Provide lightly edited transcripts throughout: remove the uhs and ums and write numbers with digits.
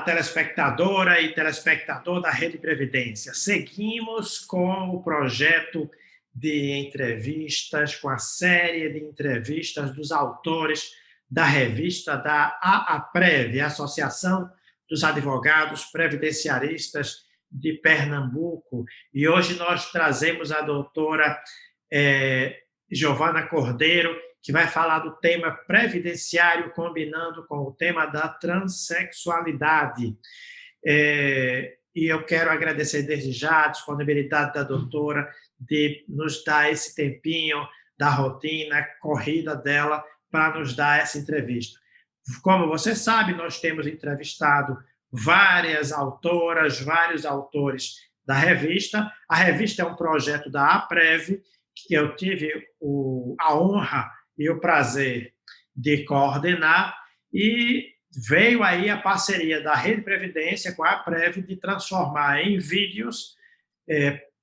telespectadora e telespectador da Rede Previdência. Seguimos com o projeto de entrevistas, com a série de entrevistas dos autores da revista da AAPREV, Associação dos Advogados Previdenciaristas de Pernambuco. E hoje nós trazemos a doutora Giovana Cordeiro, que vai falar do tema previdenciário, combinando com o tema da transexualidade. E eu quero agradecer desde já a disponibilidade da doutora de nos dar esse tempinho da rotina corrida dela para nos dar essa entrevista. Como você sabe, nós temos entrevistado várias autoras, vários autores da revista. A revista é um projeto da APREV, que eu tive a honra e o prazer de coordenar, e veio aí a parceria da Rede Previdência com a APREV de transformar em vídeos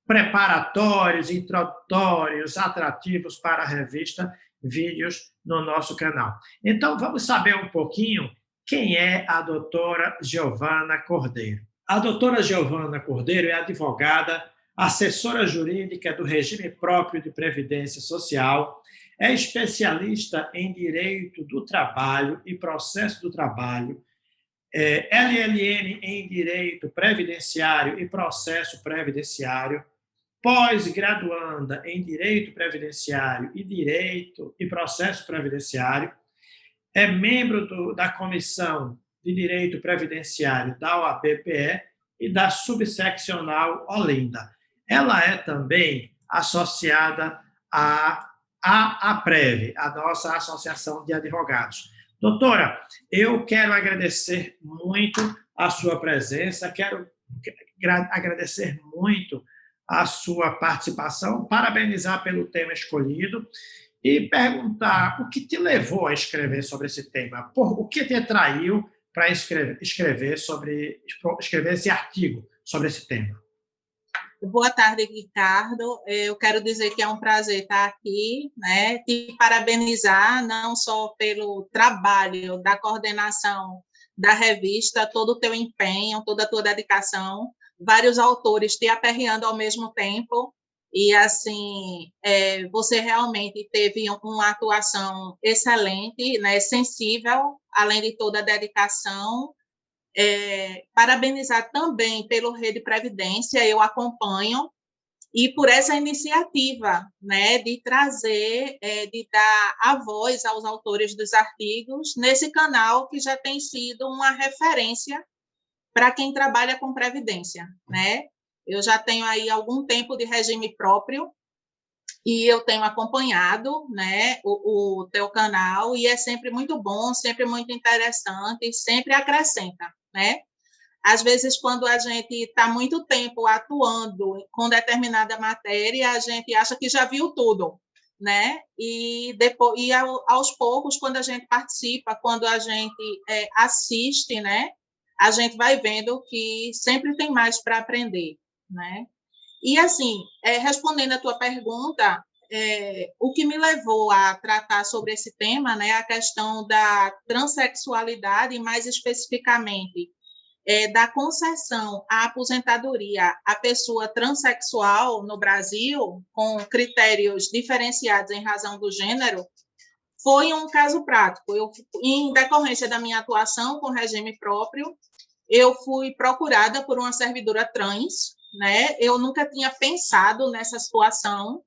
preparatórios, introdutórios, atrativos para a revista, vídeos no nosso canal. Então, vamos saber um pouquinho quem é a doutora Giovana Cordeiro. A doutora Giovana Cordeiro é advogada, assessora jurídica do regime próprio de previdência social, é especialista em direito do trabalho e processo do trabalho, LLM em direito previdenciário e processo previdenciário, pós-graduanda em direito previdenciário e processo previdenciário, é membro da Comissão de Direito Previdenciário da OAB-PE e da Subseccional Olinda. Ela é também associada à APREV, a nossa Associação de Advogados. Doutora, eu quero agradecer muito a sua presença, quero agradecer muito a sua participação, parabenizar pelo tema escolhido e perguntar o que te levou a escrever sobre esse tema, o que te atraiu para escrever esse artigo sobre esse tema. Boa tarde, Ricardo. Eu quero dizer que é um prazer estar aqui, né? Te parabenizar não só pelo trabalho da coordenação da revista, todo o teu empenho, toda a tua dedicação, vários autores te aperreando ao mesmo tempo, e assim, você realmente teve uma atuação excelente, né? Sensível, além de toda a dedicação. Parabenizar também pelo Rede Previdência, eu acompanho, e por essa iniciativa, né, de trazer, de dar a voz aos autores dos artigos nesse canal que já tem sido uma referência para quem trabalha com previdência, né? Eu já tenho aí algum tempo de regime próprio e eu tenho acompanhado, né, o teu canal, e é sempre muito bom, sempre muito interessante, sempre acrescenta, né? Às vezes, quando a gente está muito tempo atuando com determinada matéria, a gente acha que já viu tudo, né? E depois, aos poucos, quando a gente participa, quando a gente assiste, né, a gente vai vendo que sempre tem mais para aprender, né? E, assim, respondendo a tua pergunta, o que me levou a tratar sobre esse tema, né, a questão da transexualidade, e mais especificamente da concessão à aposentadoria à pessoa transexual no Brasil, com critérios diferenciados em razão do gênero, foi um caso prático. Em decorrência da minha atuação com regime próprio, eu fui procurada por uma servidora trans, né? Eu nunca tinha pensado nessa situação,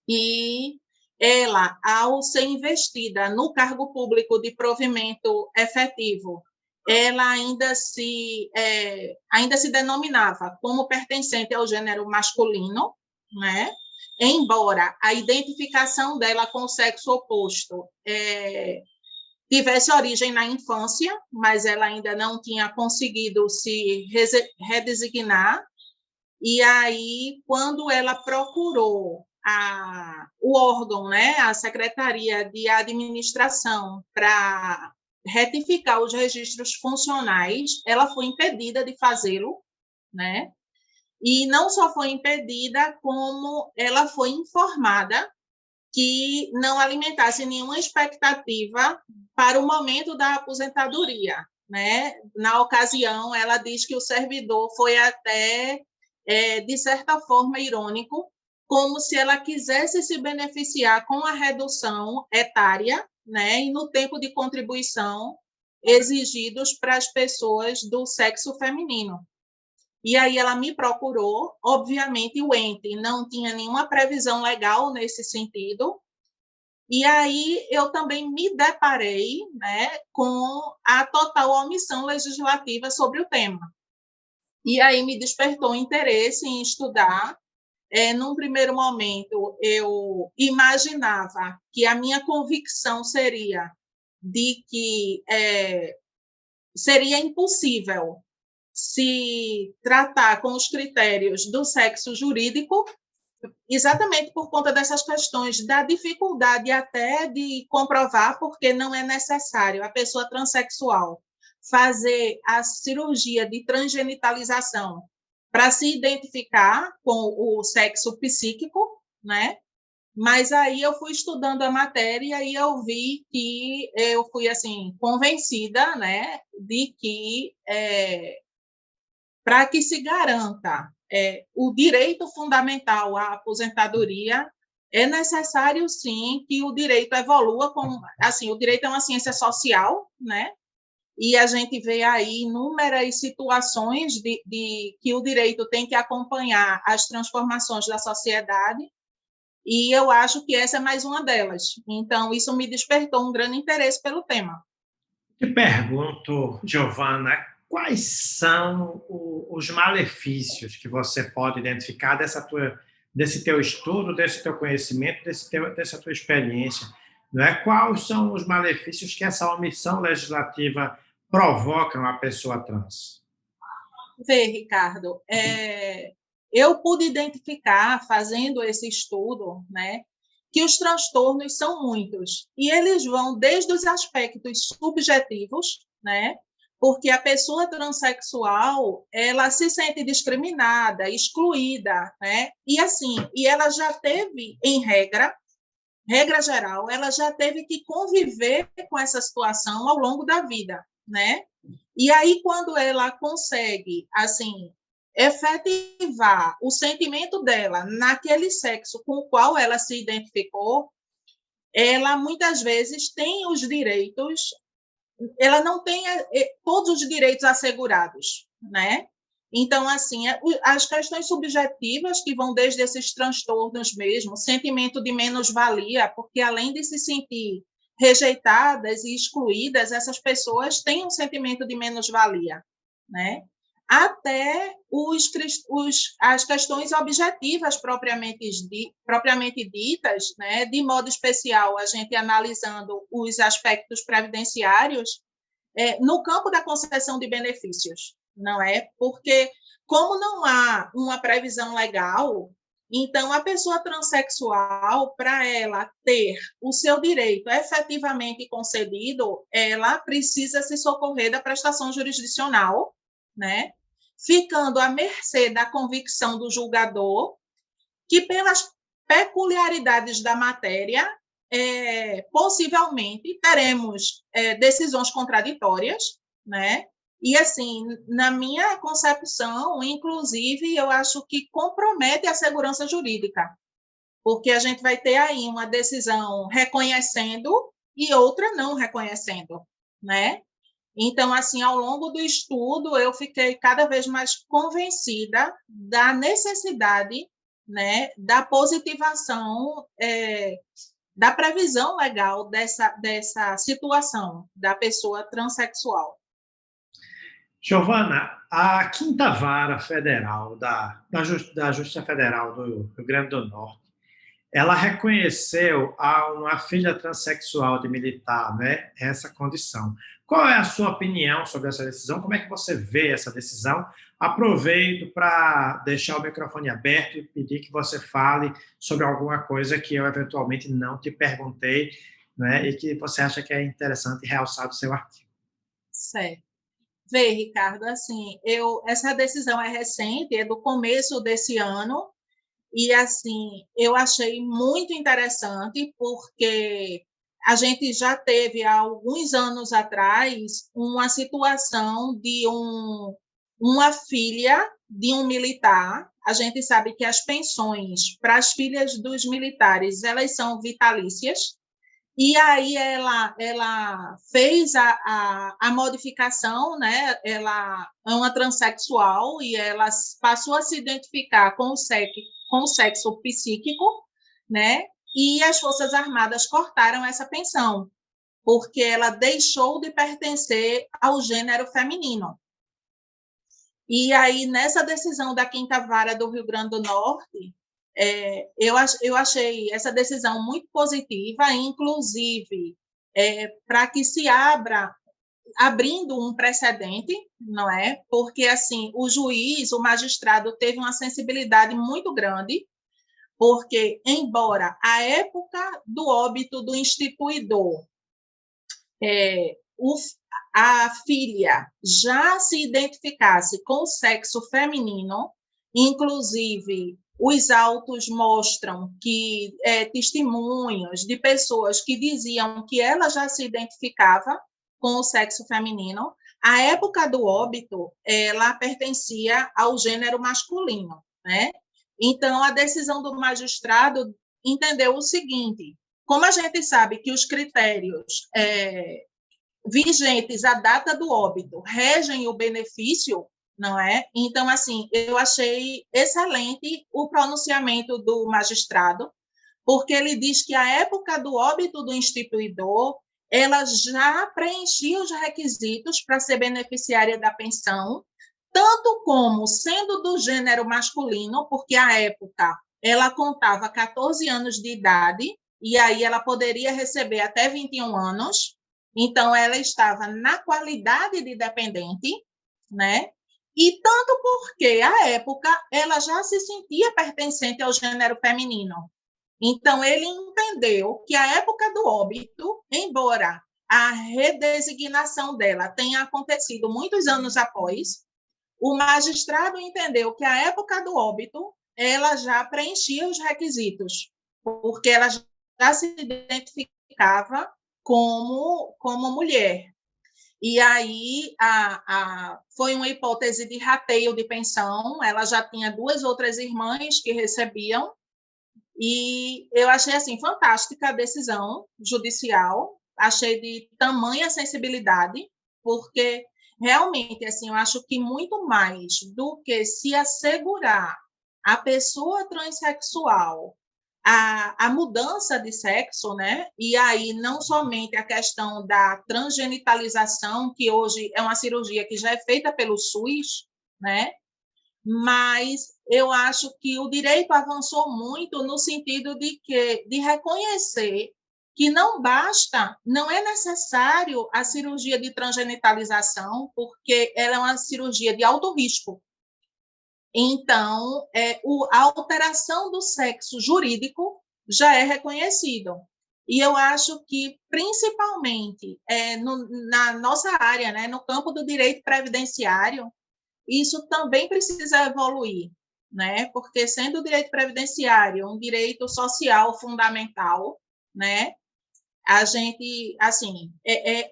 e ela, ao ser investida no cargo público de provimento efetivo, ela ainda se denominava como pertencente ao gênero masculino, né? Embora a identificação dela com o sexo oposto tivesse origem na infância, mas ela ainda não tinha conseguido se redesignar. E aí, quando ela procurou o órgão, né, a Secretaria de Administração, para retificar os registros funcionais, ela foi impedida de fazê-lo, né? E não só foi impedida, como ela foi informada que não alimentasse nenhuma expectativa para o momento da aposentadoria, né? Na ocasião, ela diz que o servidor foi até, de certa forma, irônico, como se ela quisesse se beneficiar com a redução etária, né? E no tempo de contribuição exigidos para as pessoas do sexo feminino. E aí ela me procurou, obviamente o ente não tinha nenhuma previsão legal nesse sentido, e aí eu também me deparei, né, com a total omissão legislativa sobre o tema. E aí me despertou interesse em estudar. Num primeiro momento, eu imaginava que a minha convicção seria de que seria impossível se tratar com os critérios do sexo jurídico, exatamente por conta dessas questões da dificuldade até de comprovar, porque não é necessário a pessoa transexual fazer a cirurgia de transgenitalização para se identificar com o sexo psíquico, né? Mas aí eu fui estudando a matéria e eu vi que eu fui assim convencida, né, de que para que se garanta o direito fundamental à aposentadoria, é necessário, sim, que o direito evolua. Assim, o direito é uma ciência social, né? E a gente vê aí inúmeras situações de que o direito tem que acompanhar as transformações da sociedade, e eu acho que essa é mais uma delas. Então, isso me despertou um grande interesse pelo tema. Te pergunto, Giovana, quais são os malefícios que você pode identificar desse teu estudo, desse teu conhecimento, dessa tua experiência? Não é? Quais são os malefícios que essa omissão legislativa provoca a pessoa trans? Vê, Ricardo, eu pude identificar, fazendo esse estudo, né, que os transtornos são muitos, e eles vão desde os aspectos subjetivos, né, porque a pessoa transexual, ela se sente discriminada, excluída, né, e assim, e ela já teve, em regra geral, ela já teve que conviver com essa situação ao longo da vida, né? E aí, quando ela consegue, assim, efetivar o sentimento dela naquele sexo com o qual ela se identificou, ela muitas vezes tem os direitos, ela não tem todos os direitos assegurados, né? Então, assim, as questões subjetivas que vão desde esses transtornos mesmo, sentimento de menos-valia, porque além de se sentir rejeitadas e excluídas, essas pessoas têm um sentimento de menos-valia, né? Até as questões objetivas propriamente ditas, né? De modo especial, a gente analisando os aspectos previdenciários, no campo da concessão de benefícios, não é? Porque, como não há uma previsão legal, então a pessoa transexual, para ela ter o seu direito efetivamente concedido, ela precisa se socorrer da prestação jurisdicional, né? Ficando à mercê da convicção do julgador, que pelas peculiaridades da matéria, possivelmente teremos decisões contraditórias, né? E, assim, na minha concepção, inclusive, eu acho que compromete a segurança jurídica, porque a gente vai ter aí uma decisão reconhecendo e outra não reconhecendo, né? Então, assim, ao longo do estudo, eu fiquei cada vez mais convencida da necessidade, né, da positivação, da previsão legal dessa situação da pessoa transexual. Giovana, a Quinta Vara Federal da Justiça Federal do Rio Grande do Norte, ela reconheceu a uma filha transexual de militar, né, essa condição. Qual é a sua opinião sobre essa decisão? Como é que você vê essa decisão? Aproveito para deixar o microfone aberto e pedir que você fale sobre alguma coisa que eu eventualmente não te perguntei, né, e que você acha que é interessante realçar do seu artigo. Certo. Vê, Ricardo, assim, essa decisão é recente, é do começo desse ano, e, assim, eu achei muito interessante, porque a gente já teve, há alguns anos atrás, uma situação de uma filha de um militar. A gente sabe que as pensões para as filhas dos militares, elas são vitalícias, e aí ela fez a modificação, né? Ela é uma transexual e ela passou a se identificar com o sexo psíquico, né? E as Forças Armadas cortaram essa pensão, porque ela deixou de pertencer ao gênero feminino. E aí, nessa decisão da Quinta Vara do Rio Grande do Norte, eu achei essa decisão muito positiva, inclusive para que se abrindo um precedente, não é? Porque assim, o juiz, o magistrado teve uma sensibilidade muito grande, porque embora a época do óbito do instituidor, a filha já se identificasse com o sexo feminino, inclusive os autos mostram que testemunhos de pessoas que diziam que ela já se identificava com o sexo feminino. A época do óbito, ela pertencia ao gênero masculino, né? Então, a decisão do magistrado entendeu o seguinte: como a gente sabe que os critérios vigentes à data do óbito regem o benefício, não é? Então, assim, eu achei excelente o pronunciamento do magistrado, porque ele diz que a época do óbito do instituidor, ela já preenchia os requisitos para ser beneficiária da pensão, tanto como sendo do gênero masculino, porque à época ela contava 14 anos de idade, e aí ela poderia receber até 21 anos, então ela estava na qualidade de dependente, né? E tanto porque, à época, ela já se sentia pertencente ao gênero feminino. Então, ele entendeu que a época do óbito, embora a redesignação dela tenha acontecido muitos anos após, o magistrado entendeu que a época do óbito ela já preenchia os requisitos, porque ela já se identificava como mulher. E aí foi uma hipótese de rateio de pensão, ela já tinha 2 outras irmãs que recebiam, e eu achei assim fantástica a decisão judicial, achei de tamanha sensibilidade, porque realmente assim eu acho que muito mais do que se assegurar a pessoa transexual a mudança de sexo, né? E aí não somente a questão da transgenitalização, que hoje é uma cirurgia que já é feita pelo SUS, né? Mas eu acho que o direito avançou muito no sentido de reconhecer que não basta, não é necessário a cirurgia de transgenitalização, porque ela é uma cirurgia de alto risco. Então, a alteração do sexo jurídico já é reconhecido. E eu acho que, principalmente na nossa área, né, no campo do direito previdenciário, isso também precisa evoluir, né? Porque sendo o direito previdenciário um direito social fundamental, né? A gente, assim,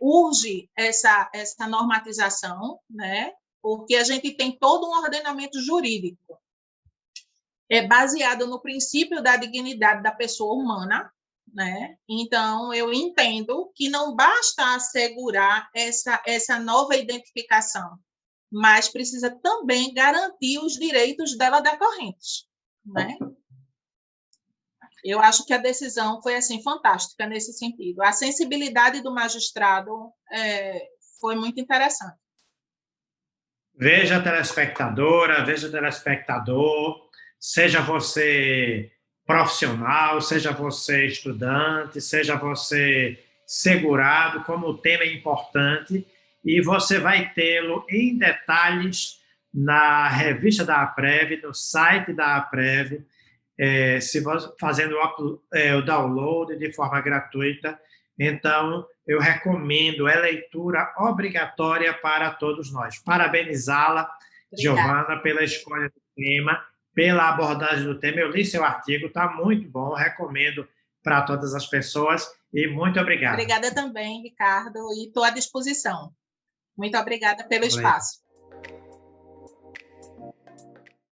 urge essa normatização, né? Porque a gente tem todo um ordenamento jurídico baseado no princípio da dignidade da pessoa humana, né? Então, eu entendo que não basta assegurar essa nova identificação, mas precisa também garantir os direitos dela decorrentes, né? Eu acho que a decisão foi assim fantástica nesse sentido. A sensibilidade do magistrado foi muito interessante. Veja, telespectadora, veja, telespectador, seja você profissional, seja você estudante, seja você segurado, como o tema é importante, e você vai tê-lo em detalhes na revista da APREV, no site da APREV, fazendo o download de forma gratuita. Então, eu recomendo, é leitura obrigatória para todos nós. Parabenizá-la, Giovana, pela escolha do tema, pela abordagem do tema. Eu li seu artigo, está muito bom, recomendo para todas as pessoas e muito obrigado. Obrigada também, Ricardo, e estou à disposição. Muito obrigada pelo Valeu. espaço.